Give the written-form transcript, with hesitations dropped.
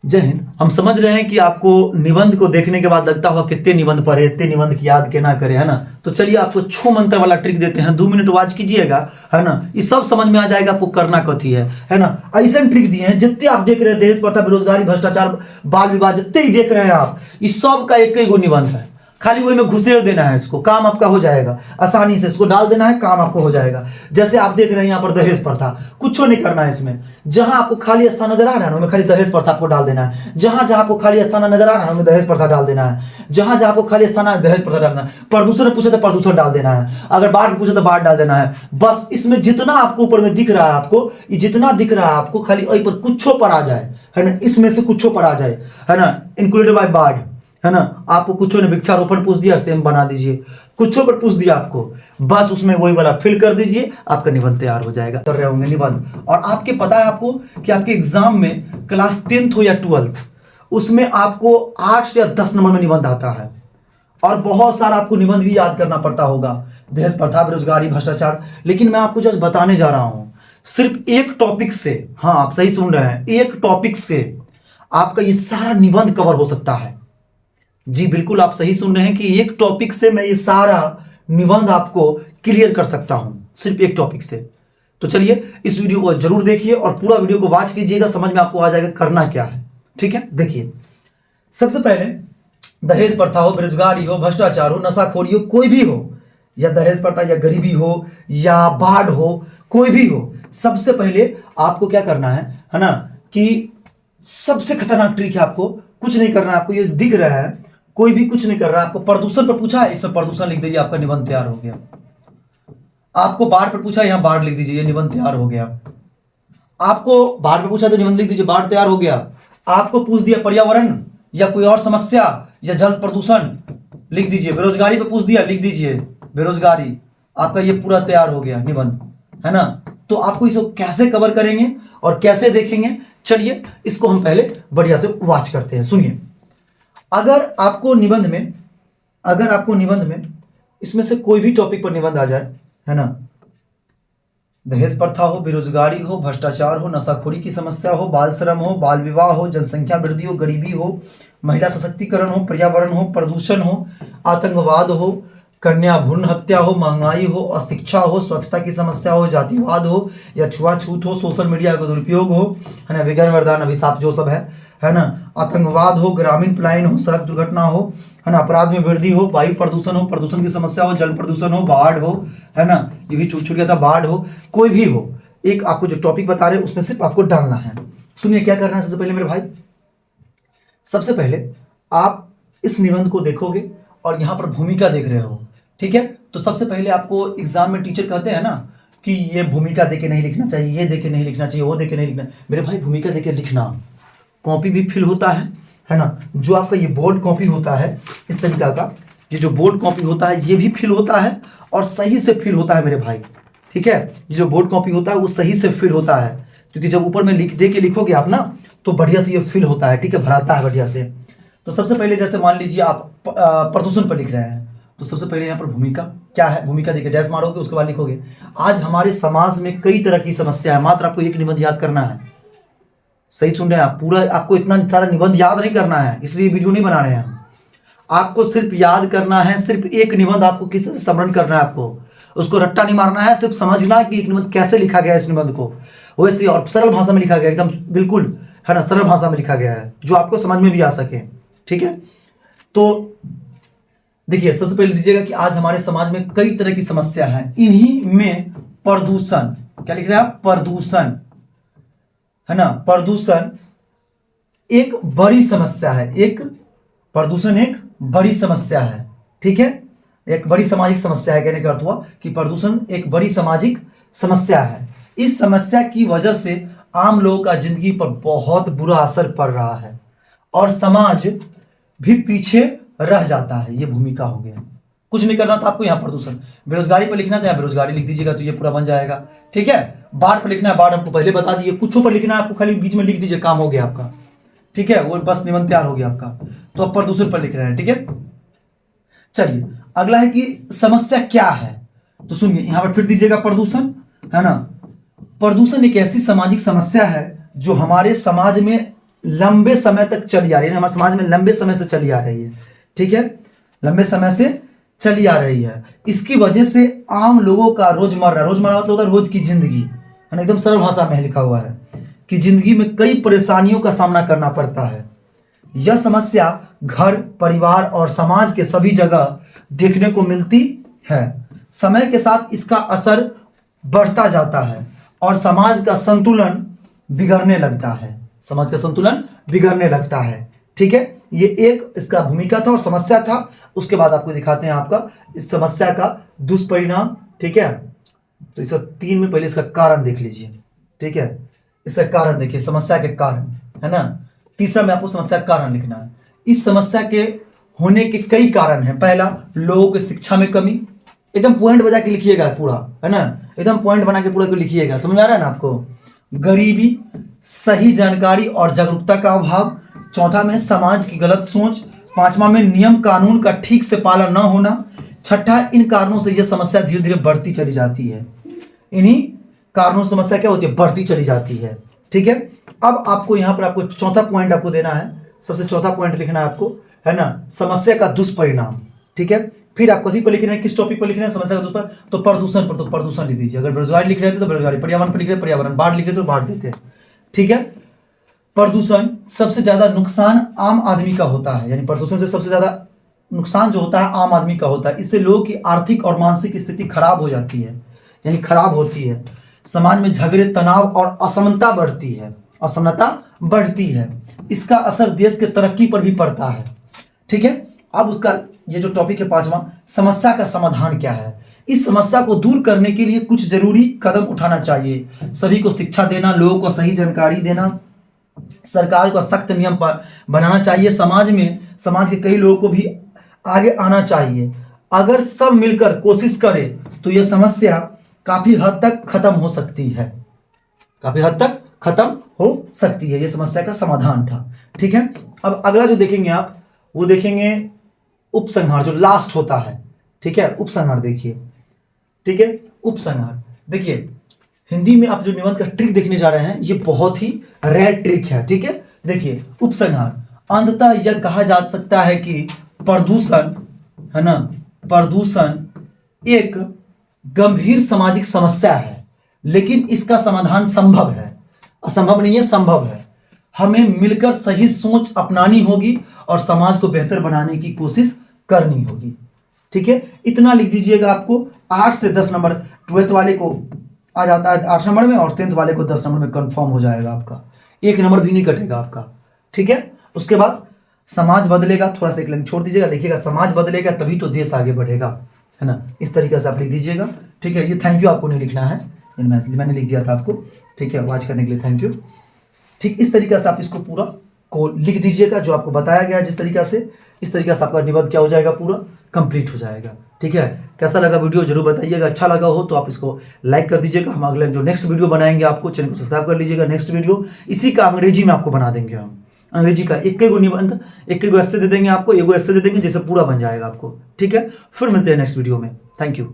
जय हिंद। हम समझ रहे हैं कि आपको निबंध को देखने के बाद लगता होगा कितने निबंध पढ़े, इतने निबंध की याद केना करे, है ना। तो चलिए आपको छो मंत्र वाला ट्रिक देते हैं, 2 मिनट वाच कीजिएगा, है ना। ये सब समझ में आ जाएगा आपको करना कथी है ना। ऐसे ट्रिक दिए हैं जितने आप देख रहे हैं, दहेज प्रथा, बेरोजगारी, भ्रष्टाचार, बाल विवाह, जितने ही देख रहे हैं आप, इस सब का एक ही गो निबंध है। खाली वही में घुसेड़ देना है, इसको काम आपका हो जाएगा आसानी से। इसको डाल देना है, काम आपको हो जाएगा। जैसे आप देख रहे हैं यहाँ पर दहेज प्रथा, कुछ नहीं करना है इसमें। जहां आपको खाली स्थान नजर आ रहा है, उसमें खाली दहेज प्रथा आपको डाल देना है। जहां जहां आपको खाली स्थान नजर आ रहा है, उसमें दहेज प्रथा डाल देना है। जहां जहां आपको खाली स्थान दहेज प्रथा डालना है। प्रदूषण पूछे तो प्रदूषण डाल देना है, अगर बाढ़ पूछे तो बाढ़ डाल देना है। बस इसमें जितना आपको ऊपर में दिख रहा है, आपको ये जितना दिख रहा है आपको, खाली वही पर कुछो पर आ जाए, है ना। इसमें से कुछो पर आ जाए, है ना। इंक्लूडेड बाय बाढ़, है ना। आपको कुछ ने वृक्षारोपण पूछ दिया, सेम बना दीजिए। कुछ पर पूछ दिया आपको, बस उसमें वही वाला फिल कर दीजिए, आपका निबंध तैयार हो जाएगा। कर रहे होंगे निबंध। और आपके पता है आपको कि आपके एग्जाम में क्लास 10th हो या 12th, उसमें आपको 8 से 10 नंबर में निबंध आता है। और बहुत सारा आपको निबंध भी याद करना पड़ता होगा, दहेज प्रथा, बेरोजगारी, भ्रष्टाचार। लेकिन मैं आपको जो बताने जा रहा हूं, सिर्फ एक टॉपिक से, हाँ आप सही सुन रहे हैं, एक टॉपिक से आपका ये सारा निबंध कवर हो सकता है। जी बिल्कुल, आप सही सुन रहे हैं कि एक टॉपिक से मैं ये सारा निबंध आपको क्लियर कर सकता हूं, सिर्फ एक टॉपिक से। तो चलिए इस वीडियो को जरूर देखिए और पूरा वीडियो को वॉच कीजिएगा, समझ में आपको आ जाएगा करना क्या है। ठीक है, देखिए सबसे पहले दहेज प्रथा हो, बेरोजगारी हो, भ्रष्टाचार हो, नशाखोरी हो, कोई भी हो, या दहेज प्रथा या गरीबी हो या बाढ़ हो, कोई भी हो, सबसे पहले आपको क्या करना है ना, कि सबसे खतरनाक ट्रिक है, आपको कुछ नहीं करना है। आपको ये दिख रहा है, कोई भी कुछ नहीं कर रहा है। आपको प्रदूषण पर पूछा है, इसमें प्रदूषण लिख दीजिए, आपका निबंध तैयार हो गया। आपको बाढ़ पर पूछा, यहां बाढ़ लिख दीजिए, ये निबंध तैयार हो गया। आपको बाढ़ पर पूछा तो निबंध लिख दीजिए, बाढ़ तैयार हो गया। आपको पूछ दिया पर्यावरण या कोई और समस्या या जल प्रदूषण, लिख दीजिए। बेरोजगारी पर पूछ दिया, लिख दीजिए बेरोजगारी। आपका ये पूरा तैयार हो गया निबंध, है ना। तो आपको इसको कैसे कवर करेंगे और कैसे देखेंगे, चलिए इसको हम पहले बढ़िया से वॉच करते हैं। सुनिए, अगर आपको निबंध में इसमें से कोई भी टॉपिक पर निबंध आ जाए, है ना, दहेज प्रथा हो, बेरोजगारी हो, भ्रष्टाचार हो, नशाखोरी की समस्या हो, बाल श्रम हो, बाल विवाह हो, जनसंख्या वृद्धि हो, गरीबी हो, महिला सशक्तिकरण हो, पर्यावरण हो, प्रदूषण हो, आतंकवाद हो, कन्या भ्रूण हत्या हो, महंगाई हो, अशिक्षा हो, स्वच्छता की समस्या हो, जातिवाद हो या छुआछूत हो, सोशल मीडिया का दुरुपयोग हो, है ना, विज्ञान वरदान अभिशाप जो सब है ना, आतंकवाद हो, ग्रामीण पलायन हो, सड़क दुर्घटना हो, है ना, अपराध में वृद्धि हो, वायु प्रदूषण हो, प्रदूषण की समस्या हो, जल प्रदूषण हो, बाढ़ हो, है ना, ये भी छूट गया था, बाढ़ हो, कोई भी हो, एक आपको जो टॉपिक बता रहे हैं उसमें सिर्फ आपको डालना है। सुनिए क्या करना है। सबसे पहले मेरे भाई, सबसे पहले आप इस निबंध को देखोगे और यहां पर भूमिका देख रहे हो, ठीक है। तो सबसे पहले आपको एग्जाम में टीचर कहते हैं ना कि ये भूमिका देके नहीं लिखना चाहिए, ये देके नहीं लिखना चाहिए, वो देके नहीं लिखना। मेरे भाई भूमिका देके लिखना, कॉपी भी फिल होता है ना। जो आपका ये बोर्ड कॉपी होता है इस तरीका का, ये जो बोर्ड कॉपी होता है ये भी फिल होता है और सही से फिल होता है मेरे भाई, ठीक है। ये जो बोर्ड कॉपी होता है वो सही से फिल होता है, क्योंकि जब ऊपर में लिख दे के लिखोगे आप ना, तो बढ़िया से ये फिल होता है, ठीक है, भराता है बढ़िया से। तो सबसे पहले जैसे मान लीजिए आप प्रदूषण पर लिख रहे हैं, तो सबसे पहले यहाँ पर भूमिका क्या है, भूमिका देखिए, डैश मारोगे, उसके बाद लिखोगे। आज हमारे समाज में कई तरह की समस्या है, मात्र आपको एक निबंध याद करना है। सही सुन रहे हैं आप, पूरा आपको इतना सारा निबंध याद नहीं करना है, इसलिए वीडियो नहीं बना रहे हैं। आपको सिर्फ याद करना है, सिर्फ एक निबंध आपको किस तरह स्मरण करना है, आपको उसको रट्टा नहीं मारना है, सिर्फ समझना है कि एक निबंध कैसे लिखा गया है, इस निबंध को वैसे और सरल भाषा में लिखा गया, एकदम बिल्कुल, है ना, सरल भाषा में लिखा गया है जो आपको समझ में भी आ सके, ठीक है। तो देखिए सबसे पहले दीजिएगा कि आज हमारे समाज में कई तरह की समस्या है, इन्हीं में प्रदूषण, क्या लिख रहे हैं आप, प्रदूषण, है ना, प्रदूषण एक बड़ी समस्या है, प्रदूषण एक बड़ी समस्या है, ठीक है, एक बड़ी सामाजिक समस्या है। कहने का अर्थ हुआ कि प्रदूषण एक बड़ी सामाजिक समस्या है। इस समस्या की वजह से आम लोगों का जिंदगी पर बहुत बुरा असर पड़ रहा है और समाज भी पीछे रह जाता है। ये भूमिका हो गया, कुछ नहीं करना था आपको यहाँ प्रदूषण। बेरोजगारी पर लिखना था, यहाँ बेरोजगारी लिख दीजिएगा तो ये पूरा बन जाएगा, ठीक है। बाढ़ पर लिखना है, बाढ़ हमको पहले बता दिए। कुछों पर लिखना है आपको, खाली बीच में लिख दीजिए, काम हो गया आपका, ठीक है, वो बस निबंध तैयार हो गया आपका। तो अब प्रदूषण पर लिख रहे हैं, ठीक है। चलिए अगला है कि समस्या क्या है, तो सुनिए यहां पर फिर दीजिएगा प्रदूषण, है ना। प्रदूषण एक ऐसी सामाजिक समस्या है जो हमारे समाज में लंबे समय तक चली आ रही है, हमारे समाज में लंबे समय से चली आ रही है, ठीक है, लंबे समय से चली आ रही है। इसकी वजह से आम लोगों का रोजमर्रा मतलब होता है रोज की जिंदगी, है ना, एकदम सरल भाषा में लिखा हुआ है कि जिंदगी में कई परेशानियों का सामना करना पड़ता है। यह समस्या घर, परिवार और समाज के सभी जगह देखने को मिलती है। समय के साथ इसका असर बढ़ता जाता है और समाज का संतुलन बिगड़ने लगता है, समाज का संतुलन बिगड़ने लगता है, ठीक है। ये एक इसका भूमिका था और समस्या था। उसके बाद आपको दिखाते हैं आपका इस समस्या का दुष्परिणाम, ठीक है। तो इसका 3 में पहले इसका कारण देख लीजिए, ठीक है, इसका कारण देखिए, समस्या के कारण, है ना। तीसरा में आपको समस्या का कारण लिखना है। इस समस्या के होने के कई कारण हैं। पहला, लोगों की शिक्षा में कमी, एकदम पॉइंट बजा के लिखिएगा पूरा, है ना, एकदम पॉइंट बना के पूरा को लिखिएगा, समझ आ रहा है ना आपको। गरीबी, सही जानकारी और जागरूकता का अभाव। चौथा में समाज की गलत सोच। पांचवा में नियम कानून का ठीक से पालन न होना। छठा, इन कारणों से यह समस्या धीरे धीरे बढ़ती चली जाती है। इन्हीं कारणों से समस्या क्या होती है, बढ़ती चली जाती है, ठीक है। अब आपको यहाँ पर आपको चौथा पॉइंट आपको देना है, सबसे चौथा पॉइंट लिखना है आपको, है ना, समस्या का दुष्परिणाम, ठीक है। फिर आपको कहीं पर लिखना है, किस टॉपिक पर लिखना है, समस्या का दुष्परिणाम, तो प्रदूषण पर, तो प्रदूषण लिख दीजिए। अगर बेरोजगारी लिख रहे थे तो बेरोजगारी, पर्यावरण पर लिख रहे पर्यावरण, बाढ़ लिख रहे तो बाढ़ देते हैं, ठीक है। प्रदूषण सबसे ज्यादा नुकसान आम आदमी का होता है, यानी प्रदूषण से सबसे ज्यादा नुकसान जो होता है आम आदमी का होता है। इससे लोगों की आर्थिक और मानसिक स्थिति खराब हो जाती है, यानी खराब होती है। समाज में झगड़े, तनाव और असमानता बढ़ती है, असमानता बढ़ती है। इसका असर देश के तरक्की पर भी पड़ता है, ठीक है। अब उसका ये जो टॉपिक है पांचवा, समस्या का समाधान क्या है। इस समस्या को दूर करने के लिए कुछ जरूरी कदम उठाना चाहिए। सभी को शिक्षा देना, लोगों को सही जानकारी देना, सरकार को सख्त नियम पर बनाना चाहिए। समाज के कई लोगों को भी आगे आना चाहिए। अगर सब मिलकर कोशिश करें तो यह समस्या काफी हद तक खत्म हो सकती है, काफी हद तक खत्म हो सकती है। यह समस्या का समाधान था, ठीक है। अब अगला जो देखेंगे आप, वो देखेंगे उपसंहार, जो लास्ट होता है, ठीक है। उपसंहार देखिए, ठीक है, उपसंहार देखिए। हिंदी में आप जो निबंध का ट्रिक देखने जा रहे हैं, ये बहुत ही रेयर ट्रिक है, ठीक है। देखिए उपसंहार, अंततः यह कहा जा सकता है कि प्रदूषण, है ना, प्रदूषण एक गंभीर सामाजिक समस्या है, लेकिन इसका समाधान संभव है, असंभव नहीं है, संभव है। हमें मिलकर सही सोच अपनानी होगी और समाज को बेहतर बनाने की कोशिश करनी होगी, ठीक है। इतना लिख दीजिएगा। आपको 8 से 10 नंबर 12th वाले को आ जाता है 8 नंबर में, और 10th वाले को 10 नंबर में कंफर्म हो जाएगा आपका, 1 नंबर भी नहीं कटेगा आपका, ठीक है। उसके बाद समाज बदलेगा, थोड़ा सा एक लाइन छोड़ दीजिएगा, लिखिएगा समाज बदलेगा तभी तो देश आगे बढ़ेगा, है ना। इस तरीके से आप लिख दीजिएगा, ठीक है। ये थैंक यू आपको नहीं लिखना है, मैंने लिख दिया था आपको, ठीक है। वॉच करने के लिए थैंक यू। ठीक इस तरीके से आप इसको पूरा को लिख दीजिएगा जो आपको बताया गया जिस तरीका से, इस तरीके से आपका निबंध क्या हो जाएगा, पूरा कंप्लीट हो जाएगा, ठीक है। कैसा लगा वीडियो जरूर बताइएगा। अच्छा लगा हो तो आप इसको लाइक कर दीजिएगा। हम अगले जो नेक्स्ट वीडियो बनाएंगे, आपको चैनल को सब्सक्राइब कर लीजिएगा। नेक्स्ट वीडियो इसी का अंग्रेजी में आपको बना देंगे, हम अंग्रेजी का एक गो निबंध, एक गो ऐसे दे देंगे आपको, एक गो ऐसे दे देंगे, जैसे पूरा बन जाएगा आपको, ठीक है। फिर मिलते हैं नेक्स्ट वीडियो में। Thank you.